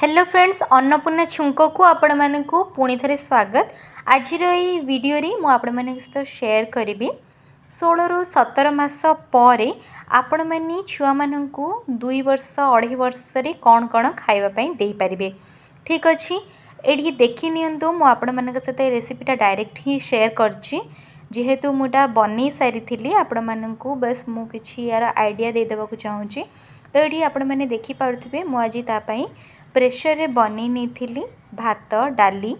Hello friends, Annapurna छुंक को आपण मानकु पुणी थे स्वागत। आज वीडियो रे मु आपण मानक सहित शेयर करी 16 रु 17 मास पर आपण माने छुआ मानकु 2 वर्ष 2.5 वर्ष रे कौन कौन खाइबा पई दे पारिबे। ठीक अछि, एठी देखि नियंतु मु आपण मानक सहित रेसिपीटा डायरेक्ट ही शेयर करछि। जेहेतु मुटा बनै सारी थिली आपण मानकु बस मु किछि यार आइडिया दे देबा को चाहूछि। तो ये आपण मैंने देखी पारुथिबे मु आज तापाई प्रेशर रे बनै नहीं भात डाली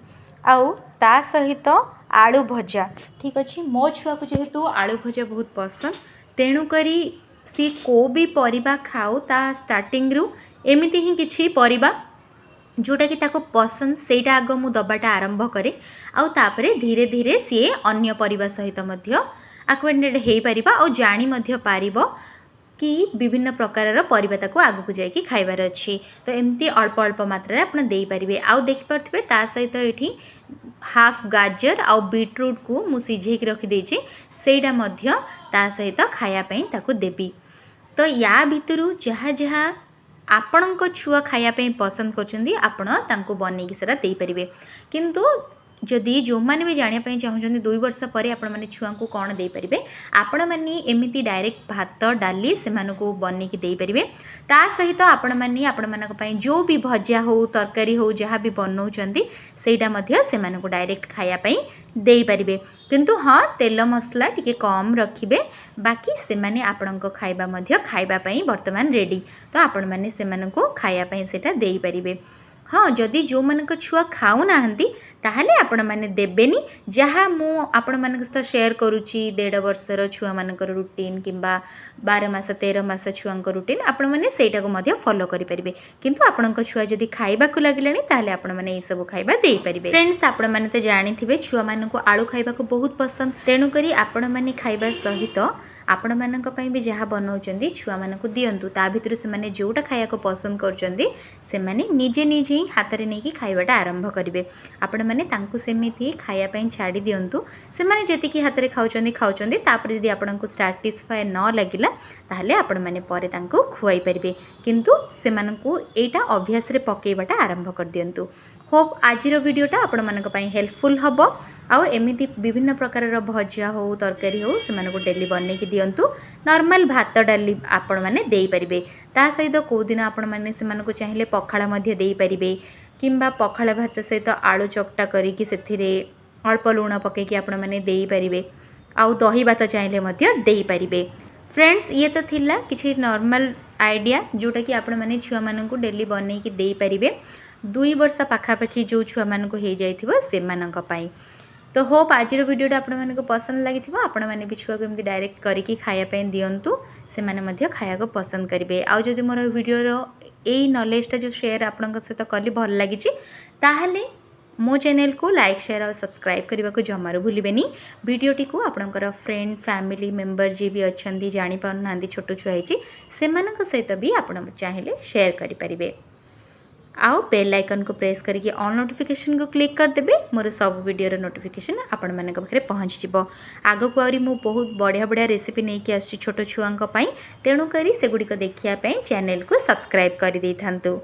आउ ता सहित आलू भजा। ठीक अच्छे, मो छुआ को जेहेतु आलू भजा बहुत पसंद तेणु करी सी को भी परिबा खाऊ ता स्टार्टिंग रु एमिति ही किछि परिबा जोटा कि ताको पसंद सेटा आग मु दबाटा आरंभ करे आउ तापरे धीरे धीरे सी अन्य परिबा सहित मध्य एक्वेंटेड हेई परिबा और जानी मध्य पारिबो कि विभिन्न प्रकार परिबा को आगु को जाकि खाइबार अच्छी। तो एमती अल्प अल्प मात्रा आप दे पारे। आउ देखिपे ता सहित ये हाफ गाजर आउ बीटरूट को मु सिझेक रखिदेछि सेटा मध्य ता सहित खायापाई ताको देबी। तो या भितरु जहाँ जहाँ आपणक छुआ खायापाई पसंद करछन्ती आपण तांको बनेकी सेरा दे परिबे। किंतु जदि जो मैंने भी जानापी चाहते 2 वर्ष पर आपण मैंने छुआ को कौन दे पारे आपण मैंने एमती डायरेक्ट भात डाली से बनईकी दे पारे। ता सहित आपण मैंने आपण मानी जो भी भजा हो तरकारी हो जहाँ भी बनाऊँच से डायरेक्ट खायापाई दे पारे। किंतु हाँ, तेल मसला टिके कम रखिबे, बाकी से माने आपणक खाइबा मध्य खाइबापाई वर्तमान रेडी। तो आपण मैंने से खायापाई सेटा दे पारिबे। हाँ, जदि जो मानक छुआ खाऊ नाहंती ताहले आपण माने देबेनी। जहाँ मु आपण मानक सहित शेयर करूची 1.5 वर्षर छुआ मानकर रूटीन किंबा 12 मास 13 मास छुआंक रूटीन आपण माने सेटा को मध्य फॉलो करि परिबे। किंतु आपणक छुआ जदि खाइबा को लागिलानी ताहले आपण माने ए सब खाइबा देई परिबे। फ्रेंड्स, आपण माने त जानिथिबे छुआ मानक आलू खाइबा को बहुत पसंद, तेणु करी आपण माने खाइबा सहित आपण मानक पई भी जहाँ बनाउचंदी छुआ मानक दियंतु। ता भितर से माने जोटा खाया को पसंद करचंदी से माने निजे निजे ही हाथ रे नेकी खाइबाटा आरंभ करिवे। आपण माने तांकु सेमिति खाया पई छाडी दियंतु, से माने जेतिकी हाथ रे खाउचंदी तापर यदि आपनकु सैटिस्फाई न लागिला ताहले आपण माने परे तांकु खुआई परिबे। किंतु से मानकु एटा अभ्यास रे पकेइबाटा आरंभ कर दियंतु। होप आजिर वीडियोटा आपण मानक पई हेल्पफुल हबो। आउ एमिति विभिन्न प्रकार भजा हो तरकारी हो से मानकु डेली बनईकी दियंतु। नॉर्मल भात डाली आपण माने देई परिबे। ता सहित को दिन आपण माने से मानकु चाहिले पखाळा मध्ये देई परिबे किंबा पखाळा भात सहित आलू चकटा करिकी सेथिरे अल्प लूण पकेकी आपण माने देई परिबे। आउ दही भात चाहिले मध्ये देई परिबे। फ्रेंड्स, ये तो थिला किछि नॉर्मल आइडिया जोटा कि आपण माने छुआ मानकु डेली बनईकी देई परिबे। 2 वर्ष पाखापाखि जो छुआ मानकु हे जाइथिबो से मानक पई। तो होप आजिर वीडियोटा आपण मानकु पसंद लागिथिबो। आपण माने भी छुआ को एमती डायरेक्ट करिकी खाया पई दियंतु, से माने मध्य खाया को पसंद करिवे। आउ जदि मोर वीडियो रो एई नॉलेजटा जो शेयर आपनक सहित कली भल लागिछि ताहले मो चैनल को लाइक शेयर और सब्सक्राइब करने को जमारू भूलिबेनी। वीडियोटी को आपणकर फ्रेंड फैमिली मेंबर जी भी अच्छी जानी पारना छोट छुआ से सहित भी आप चाहिए शेयर करें। आउ बेल आइकन को प्रेस करके ऑल नोटिफिकेशन को क्लिक करदेवे। मोर सब वीडियो नोटिफिकेशन आपण मानक पाखे पहुँच जाव। आग को आहुरी मु बहुत बढ़िया बढ़िया रेसिपी नहीं कि आसुछि छोट छुआंक पई, तेणु करी सेगुड़िक देखिया पई चैनल को सब्सक्राइब कर देइथांतु।